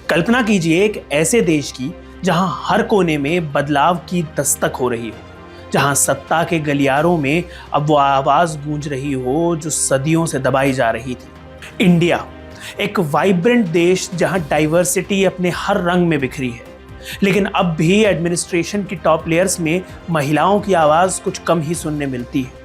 कल्पना कीजिए एक ऐसे देश की जहां हर कोने में बदलाव की दस्तक हो रही हो, जहां सत्ता के गलियारों में अब वो आवाज गूंज रही हो जो सदियों से दबाई जा रही थी। इंडिया, एक वाइब्रेंट देश जहां डाइवर्सिटी अपने हर रंग में बिखरी है, लेकिन अब भी एडमिनिस्ट्रेशन की टॉप लेयर्स में महिलाओं की आवाज कुछ कम ही सुनने मिलती है।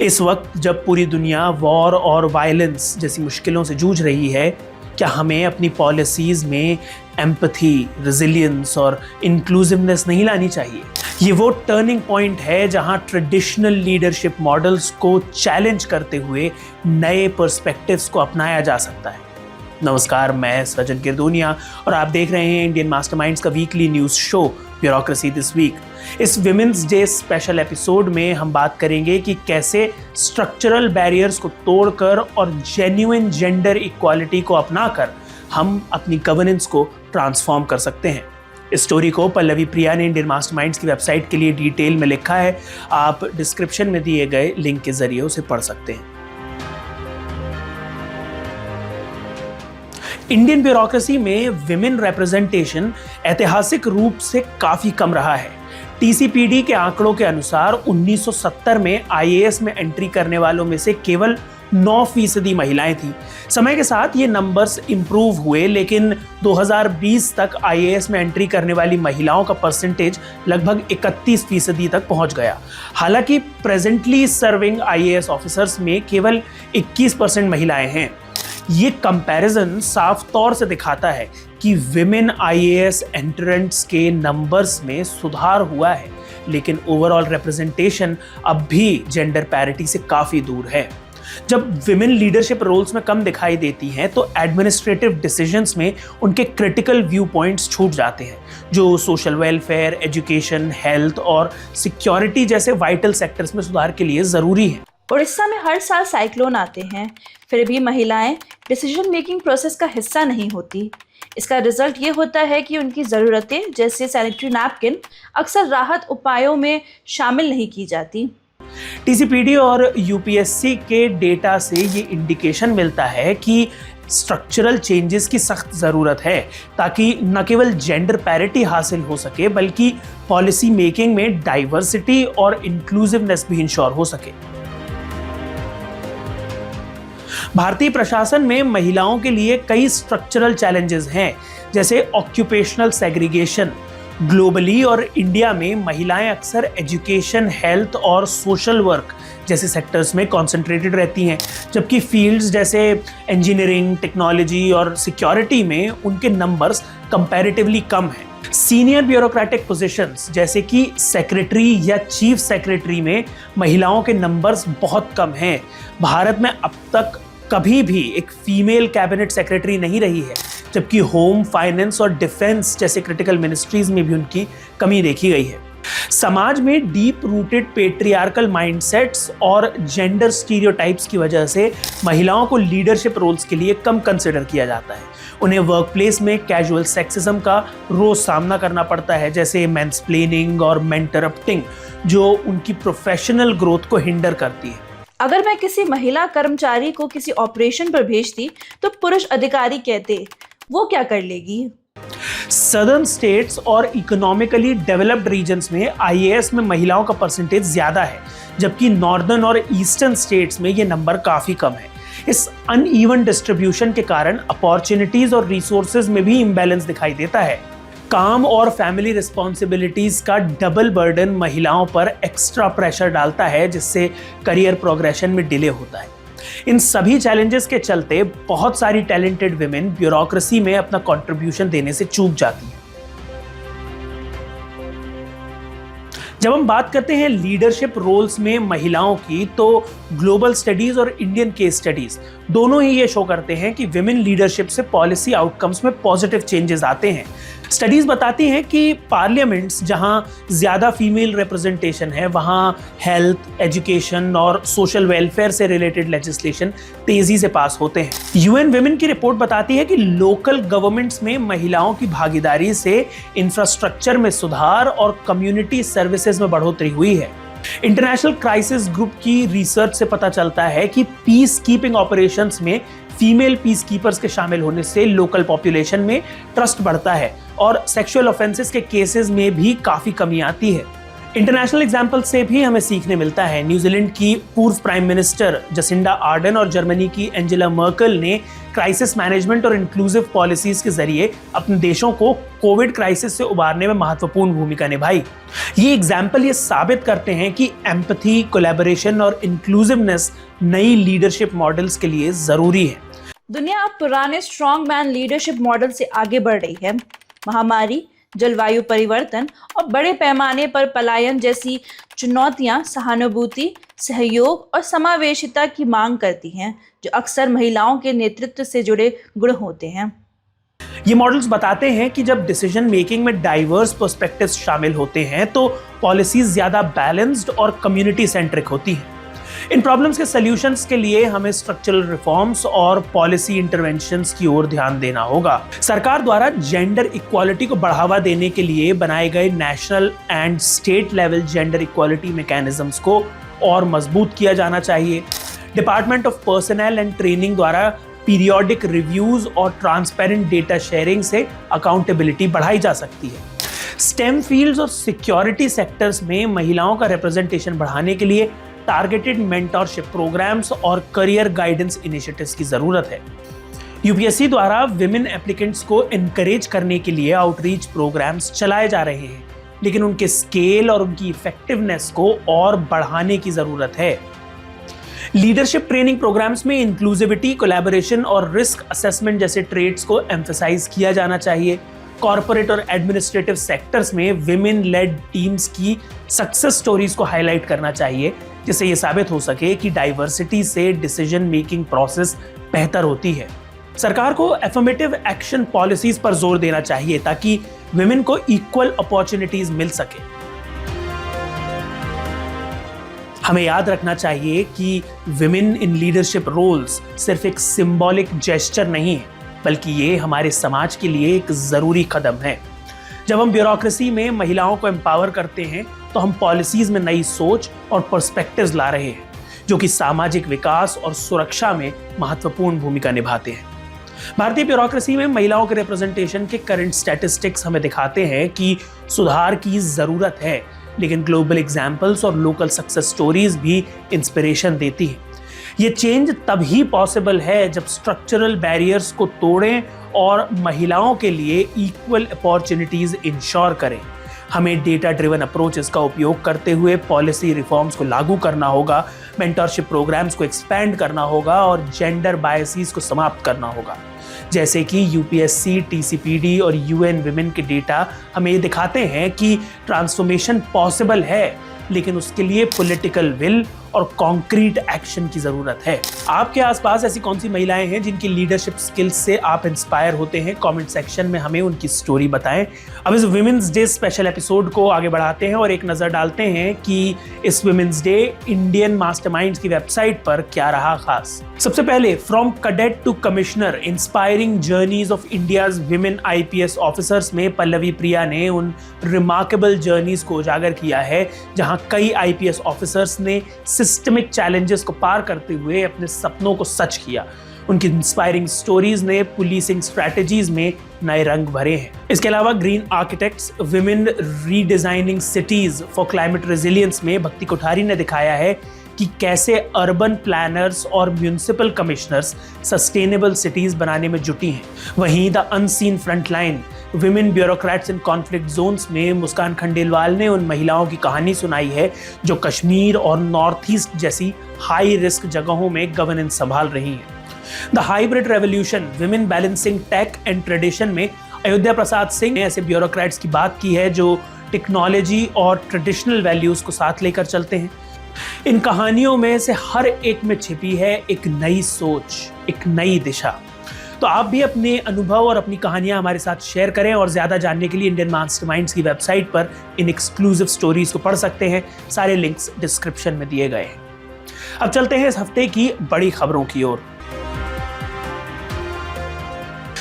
इस वक्त जब पूरी दुनिया वॉर और वायलेंस जैसी मुश्किलों से जूझ रही है, क्या हमें अपनी पॉलिसीज में एम्पैथी, रेजिलियंस और इंक्लूसिवनेस नहीं लानी चाहिए? ये वो टर्निंग पॉइंट है जहां ट्रेडिशनल लीडरशिप मॉडल्स को चैलेंज करते हुए नए पर्सपेक्टिव्स को अपनाया जा सकता है। नमस्कार, मैं सजन किरदोनिया और आप देख रहे हैं इंडियन मास्टरमाइंड्स का weekly news show bureaucracy this week. इस विमेंस डे स्पेशल एपिसोड में हम बात करेंगे कि कैसे स्ट्रक्चरल बैरियर्स को तोड़कर और जेन्युइन जेंडर इक्वालिटी को अपनाकर हम अपनी गवर्नेंस को ट्रांसफॉर्म कर सकते हैं। इस स्टोरी को पल्लवी प्रिया ने इंडियन मास्टरमाइंड्स की वेबसाइट के लिए डिटेल में लिखा है। आप डिस्क्रिप्शन में दिए गए लिंक के जरिए उसे पढ़ सकते हैं। इंडियन ब्यूरोक्रेसी में विमेन रिप्रेजेंटेशन ऐतिहासिक रूप से काफी कम रहा है। टीसीपीडी के आंकड़ों के अनुसार 1970 में आईएएस में एंट्री करने वालों में से केवल 9% महिलाएं थी। समय के साथ ये नंबर्स इंप्रूव हुए, लेकिन 2020 तक आईएएस में एंट्री करने वाली महिलाओं का परसेंटेज लगभग 31% तक पहुंच गया। हालांकि प्रेजेंटली सर्विंग आईएएस ऑफिसर्स में केवल 21% महिलाएं हैं। ये कंपैरिजन साफ तौर से दिखाता है कि विमेन आईएएस एंट्रेंट्स के नंबर्स में सुधार हुआ है, लेकिन ओवरऑल रिप्रेजेंटेशन अब भी जेंडर पैरिटी से काफी दूर है। जब विमेन लीडरशिप रोल्स में कम दिखाई देती हैं, तो एडमिनिस्ट्रेटिव डिसीजंस में उनके क्रिटिकल व्यू पॉइंट्स छूट जाते हैं, जो सोशल वेलफेयर, एजुकेशन, हेल्थ और सिक्योरिटी जैसे वाइटल सेक्टर्स में सुधार के लिए जरूरी है। उड़ीसा में हर साल साइक्लोन आते हैं, फिर भी महिलाएं डिसीजन मेकिंग प्रोसेस का हिस्सा नहीं होती। इसका रिजल्ट ये होता है कि उनकी ज़रूरतें जैसे सैनिटरी नैपकिन अक्सर राहत उपायों में शामिल नहीं की जाती। टीसीपीडी और यूपीएससी के डेटा से ये इंडिकेशन मिलता है कि स्ट्रक्चरल चेंजेस की सख्त ज़रूरत है, ताकि न केवल जेंडर पैरिटी हासिल हो सके, बल्कि पॉलिसी मेकिंग में डाइवर्सिटी और इंक्लूसिवनेस भी इंश्योर हो सके। भारतीय प्रशासन में महिलाओं के लिए कई स्ट्रक्चरल चैलेंजेस हैं, जैसे ऑक्यूपेशनल सेग्रीगेशन। ग्लोबली और इंडिया में महिलाएं अक्सर एजुकेशन, हेल्थ और सोशल वर्क जैसे सेक्टर्स में कॉन्सेंट्रेटेड रहती हैं, जबकि फील्ड्स जैसे इंजीनियरिंग, टेक्नोलॉजी और सिक्योरिटी में उनके नंबर्स कंपैरेटिवली कम हैं। सीनियर ब्यूरोक्रेटिक पोजीशंस जैसे कि सेक्रेटरी या चीफ सेक्रेटरी में महिलाओं के नंबर्स बहुत कम हैं। भारत में अब तक कभी भी एक फीमेल कैबिनेट सेक्रेटरी नहीं रही है, जबकि होम, फाइनेंस और डिफेंस जैसे क्रिटिकल मिनिस्ट्रीज में भी उनकी कमी देखी गई है। समाज में डीप रूटेड पेट्रियार्कल माइंडसेट्स और जेंडर स्टीरियोटाइप्स की वजह से महिलाओं को लीडरशिप रोल्स के लिए कम कंसिडर किया जाता है। उन्हें वर्कप्लेस में कैजुअल सेक्सिज्म का रोज सामना करना पड़ता है, जैसे मैंसप्लेनिंग और मेंटरप्टिंग, जो उनकी प्रोफेशनल ग्रोथ को हिंडर करती है। अगर मैं किसी महिला कर्मचारी को किसी ऑपरेशन पर भेजती तो पुरुष अधिकारी कहते, वो क्या कर लेगी? सदर्न स्टेट्स और इकोनॉमिकली डेवलप्ड रीजन्स में आईएएस में महिलाओं का परसेंटेज ज्यादा है, जबकि नॉर्दर्न और ईस्टर्न स्टेट्स में ये नंबर काफी कम है। इस अनइवन डिस्ट्रीब्यूशन के कारण अपॉर्चुनिटीज और रिसोर्सेज में भी इम्बैलेंस दिखाई देता है। काम और फैमिली रिस्पॉन्सिबिलिटीज का डबल बर्डन महिलाओं पर एक्स्ट्रा प्रेशर डालता है, जिससे करियर प्रोग्रेशन में डिले होता है। इन सभी चैलेंजेस के चलते बहुत सारी टैलेंटेड विमेन ब्यूरोक्रेसी में अपना कंट्रीब्यूशन देने से चूक जाती हैं। जब हम बात करते हैं लीडरशिप रोल्स में महिलाओं की, तो ग्लोबल स्टडीज और इंडियन केस स्टडीज दोनों ही ये शो करते हैं कि विमेन लीडरशिप से पॉलिसी आउटकम्स में पॉजिटिव चेंजेस आते हैं। स्टडीज बताती हैं कि पार्लियामेंट्स जहां ज्यादा फीमेल रिप्रेजेंटेशन है, वहां हेल्थ, एजुकेशन और सोशल वेलफेयर से रिलेटेड लेजिस्लेशन तेजी से पास होते हैं। यूएन विमेन की रिपोर्ट बताती है कि लोकल गवर्नमेंट्स में महिलाओं की भागीदारी से इंफ्रास्ट्रक्चर में सुधार और कम्युनिटी सर्विसेज में बढ़ोतरी हुई है। इंटरनेशनल क्राइसिस ग्रुप की रिसर्च से पता चलता है कि पीस कीपिंग ऑपरेशंस में फीमेल पीस कीपर्स के शामिल होने से लोकल पॉपुलेशन में ट्रस्ट बढ़ता है और सेक्सुअल ऑफेंसेस के केसेस में भी काफी कमी आती है। इंटरनेशनल एग्जाम्पल से भी हमें सीखने मिलता है। न्यूजीलैंड की पूर्व प्राइम मिनिस्टर जसिंडा आर्डन और जर्मनी की एंजेला मर्केल ने क्राइसिस मैनेजमेंट और इंक्लूसिव पॉलिसीज के जरिए अपने देशों को कोविड क्राइसिस से उबारने में महत्वपूर्ण भूमिका निभाई। ये एग्जाम्पल ये साबित करते हैं कि एम्पैथी, कोलैबोरेशन और इंक्लूसिवनेस नई लीडरशिप मॉडल्स के लिए जरूरी है। दुनिया अब पुराने स्ट्रॉन्ग मैन लीडरशिप मॉडल से आगे बढ़ रही है। महामारी, जलवायु परिवर्तन और बड़े पैमाने पर पलायन जैसी चुनौतियां सहानुभूति, सहयोग और समावेशिता की मांग करती हैं, जो अक्सर महिलाओं के नेतृत्व से जुड़े गुण होते हैं। ये मॉडल्स बताते हैं कि जब डिसीजन मेकिंग में डाइवर्स पर्सपेक्टिव्स शामिल होते हैं तो पॉलिसीज ज्यादा बैलेंस्ड और कम्युनिटी सेंट्रिक होती हैं। इन प्रॉब्लम्स के सॉल्यूशंस के लिए हमें स्ट्रक्चरल रिफॉर्म्स और पॉलिसी इंटरवेंशंस की ओर ध्यान देना होगा। सरकार द्वारा जेंडर इक्वालिटी को बढ़ावा देने के लिए बनाए गए national and state level gender equality mechanisms को और मजबूत किया जाना चाहिए। Department of personal and training द्वारा पीरियोडिक रिव्यूज और ट्रांसपेरेंट डेटा शेयरिंग से अकाउंटेबिलिटी बढ़ाई जा सकती है। स्टेम फील्ड्स और सिक्योरिटी सेक्टर्स में महिलाओं का रिप्रेजेंटेशन बढ़ाने के लिए टारगेटेड मेंटरशिप प्रोग्राम्स और करियर गाइडेंस इनिशिएटिव्स की जरूरत है। यूपीएससी द्वारा विमेन एप्लीकेंट्स को एनकरेज करने के लिए आउटरीच प्रोग्राम्स चलाए जा रहे हैं, लेकिन उनके स्केल और उनकी इफेक्टिवनेस को और बढ़ाने की जरूरत है। लीडरशिप ट्रेनिंग प्रोग्राम्स में इंक्लूसिविटी, कोलैबोरेशन और रिस्क असेसमेंट जैसे ट्रेड्स को एम्फसाइज किया जाना चाहिए। कॉर्पोरेट और एडमिनिस्ट्रेटिव सेक्टर्स में विमेन लेड टीम्स की सक्सेस स्टोरीज को हाईलाइट करना चाहिए, जिससे ये साबित हो सके कि डाइवर्सिटी से डिसीजन मेकिंग प्रोसेस बेहतर होती है। सरकार को एफर्मेटिव एक्शन पॉलिसीज पर जोर देना चाहिए ताकि विमेन को इक्वल अपॉर्चुनिटीज मिल सके। हमें याद रखना चाहिए कि विमेन इन लीडरशिप रोल्स सिर्फ एक सिंबॉलिक जेस्चर नहीं है, बल्कि ये हमारे समाज के लिए एक जरूरी कदम है। जब हम ब्यूरोक्रेसी में महिलाओं को एम्पावर करते हैं तो हम पॉलिसीज में नई सोच और पर्सपेक्टिव्स ला रहे हैं, जो कि सामाजिक विकास और सुरक्षा में महत्वपूर्ण भूमिका निभाते हैं। भारतीय ब्यूरोक्रेसी में महिलाओं के रिप्रेजेंटेशन के करंट स्टैटिस्टिक्स हमें दिखाते हैं कि सुधार की जरूरत है, लेकिन ग्लोबल एग्जाम्पल्स और लोकल सक्सेस स्टोरीज भी इंस्पिरेशन देती हैं। ये चेंज तभी पॉसिबल है जब स्ट्रक्चरल बैरियर्स को तोड़ें और महिलाओं के लिए इक्वल अपॉर्चुनिटीज इंश्योर करें। हमें डेटा ड्रिवन अप्रोचेस का उपयोग करते हुए पॉलिसी रिफॉर्म्स को लागू करना होगा, मेंटरशिप प्रोग्राम्स को एक्सपैंड करना होगा और जेंडर बायसेस को समाप्त करना होगा। जैसे कि यूपीएससी, टीसीपीडी और यूएन विमेन के डेटा हमें ये दिखाते हैं कि ट्रांसफॉर्मेशन पॉसिबल है, लेकिन उसके लिए पॉलिटिकल विल और कॉन्क्रीट एक्शन की जरूरत है। आपके आसपास ऐसी कौन सी महिलाएं हैं जिनकी लीडरशिप स्किल्स से आप इंस्पायर होते हैं? कमेंट सेक्शन में हमें उनकी स्टोरी बताएं। अब इस विमेंस डे स्पेशल एपिसोड को आगे बढ़ाते हैं और एक नजर डालते हैं कि इस विमेंस डे इंडियन मास्टरमाइंड्स की वेबसाइट पर क्या रहा खास। सबसे पहले, from cadet to commissioner, inspiring journeys of India's women IPS officers में पल्लवी प्रिया ने उन रिमार्केबल जर्नीज को उजागर किया है जहां कई आईपीएस ऑफिसर्स ने सिस्टमिक चैलेंजेस को पार करते हुए अपने सपनों को सच किया। उनकी इंस्पायरिंग स्टोरीज ने पुलिसिंग स्ट्रैटेजीज में नए रंग भरे हैं। इसके अलावा green architects, women redesigning cities for climate resilience में भक्ति कोठारी ने दिखाया है कि कैसे अर्बन प्लानर्स और म्यूनिसिपल कमिश्नर्स सस्टेनेबल सिटीज बनाने में जुटी हैं। वहीं the unseen frontline, women bureaucrats in conflict zones में मुस्कान खंडेलवाल ने उन महिलाओं की कहानी सुनाई है जो कश्मीर और नॉर्थ ईस्ट जैसी हाई रिस्क जगहों में गवर्नेंस संभाल रही हैं। The hybrid revolution, women balancing tech and tradition में अयोध्या प्रसाद सिंह ने ऐसे ब्यूरोक्रेट्स की बात की है जो टेक्नोलॉजी और ट्रेडिशनल वैल्यूज को साथ लेकर चलते हैं। इन कहानियों में से हर एक में छिपी है एक नई सोच, एक नई दिशा। तो आप भी अपने अनुभव और अपनी कहानियां हमारे साथ शेयर करें और ज्यादा जानने के लिए इंडियन मास्टरमाइंड्स की वेबसाइट पर इन एक्सक्लूसिव स्टोरीज को पढ़ सकते हैं। सारे लिंक्स डिस्क्रिप्शन में दिए गए हैं। अब चलते हैं इस हफ्ते की बड़ी खबरों की ओर।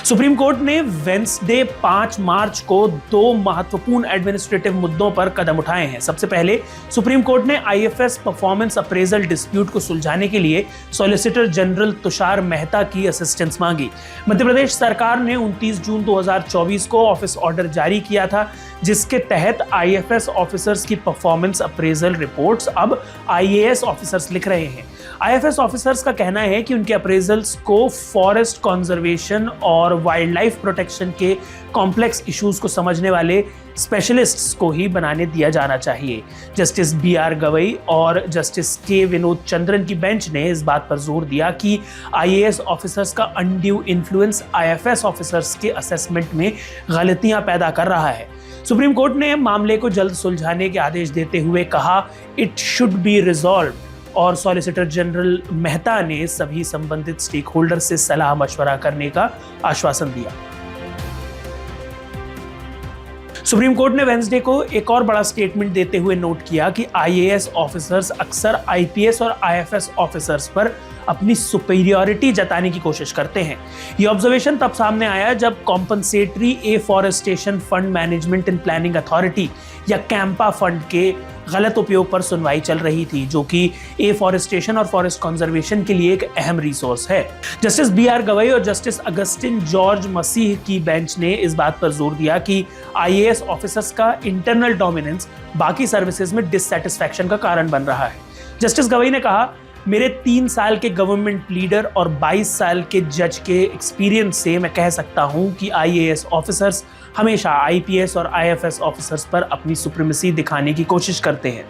सुप्रीम कोर्ट ने वेंसडे 5 मार्च को 2 महत्वपूर्ण एडमिनिस्ट्रेटिव मुद्दों पर कदम उठाए हैं। सबसे पहले सुप्रीम कोर्ट ने आईएफएस परफॉर्मेंस अप्रेजल डिस्प्यूट को सुलझाने के लिए सॉलिसिटर जनरल तुषार मेहता की असिस्टेंस मांगी। मध्य प्रदेश सरकार ने 29 जून 2024 को ऑफिस ऑर्डर जारी किया था, जिसके तहत आईएफएस ऑफिसर्स की परफॉर्मेंस अप्रेजल रिपोर्ट्स अब आईएएस ऑफिसर्स लिख रहे हैं। आईएफएस ऑफिसर्स का कहना है कि उनके अप्रेजल्स को फॉरेस्ट कंजर्वेशन और वाइल्ड लाइफ प्रोटेक्शन के कॉम्प्लेक्स इश्यूज को समझने वाले स्पेशलिस्ट्स को ही बनाने दिया जाना चाहिए। जस्टिस बीआर गवई और जस्टिस के विनोद चंद्रन की बेंच ने इस बात पर जोर दिया कि आईएएस ऑफिसर्स का अनड्यू इन्फ्लुएंस आईएफएस ऑफिसर्स के असेसमेंट में गलतियां पैदा कर रहा है। सुप्रीम कोर्ट ने मामले को जल्द सुलझाने के आदेश देते हुए कहा, इट शुड बी रिजॉल्व, और सॉलिसिटर जनरल मेहता ने सभी संबंधित स्टेक होल्डर से सलाह मशवरा करने का आश्वासन दिया। सुप्रीम कोर्ट ने वेंसडे को एक और बड़ा स्टेटमेंट देते हुए नोट किया कि आईएएस ऑफिसर्स अक्सर आईपीएस और आईएफएस ऑफिसर्स पर अपनी सुपीरियरिटी जताने की कोशिश करते हैं। ये ऑब्जर्वेशन तब सामने आया जब compensatory afforestation fund management and planning authority या कैंपा फंड के गलत उपयोग पर सुनवाई चल रही थी, जो कि एफॉरेस्टेशन और फॉरेस्ट कंजर्वेशन के लिए एक अहम रिसोर्स है। जस्टिस बीआर गवई और जस्टिस अगस्टिन जॉर्ज मसीह की बेंच ने इस बात पर जोर दिया कि आईएएस ऑफिसर्स का इंटरनल डोमिनेंस बाकी सर्विसेज में डिससैटिस्फैक्शन का कारण बन रहा है। जस्टिस गवई ने कहा, मेरे 3 साल के गवर्नमेंट लीडर और 22 साल के जज के एक्सपीरियंस से मैं कह सकता हूं कि आईएएस ऑफिसर्स हमेशा आईपीएस और आईएफएस ऑफिसर्स पर अपनी सुप्रीमेसी दिखाने की कोशिश करते हैं।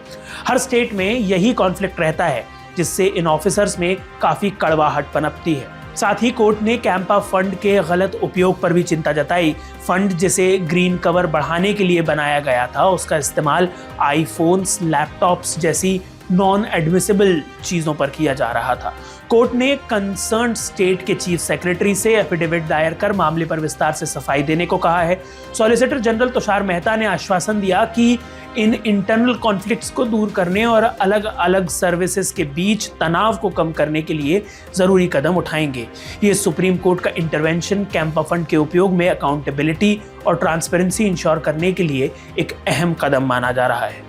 हर स्टेट में यही कॉन्फ्लिक्ट रहता है, जिससे इन ऑफिसर्स में काफी कड़वाहट पनपती है। साथ ही कोर्ट ने कैंपा फंड के गलत उपयोग पर भी चिंता जताई। फंड जिसे ग्रीन कवर बढ़ाने के लिए बनाया गया था, उसका इस्तेमाल आईफोन्स, लैपटॉप्स जैसी नॉन एडमिसिबल चीजों पर किया जा रहा था। कोर्ट ने कंसर्न स्टेट के चीफ सेक्रेटरी से एफिडेविट दायर कर मामले पर विस्तार से सफाई देने को कहा है। सॉलिसिटर जनरल तुषार मेहता ने आश्वासन दिया कि इन इंटरनल कॉन्फ्लिक्ट्स को दूर करने और अलग अलग सर्विसेज के बीच तनाव को कम करने के लिए जरूरी कदम उठाएंगे। ये सुप्रीम कोर्ट का इंटरवेंशन कैंपा फंड के उपयोग में अकाउंटेबिलिटी और ट्रांसपेरेंसी इंश्योर करने के लिए एक अहम कदम माना जा रहा है।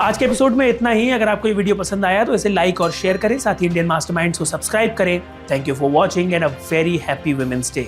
आज के एपिसोड में इतना ही। अगर आपको ये वीडियो पसंद आया तो इसे लाइक और शेयर करें, साथ ही इंडियन मास्टरमाइंड्स को सब्सक्राइब करें। Thank you for watching and a very happy women's day.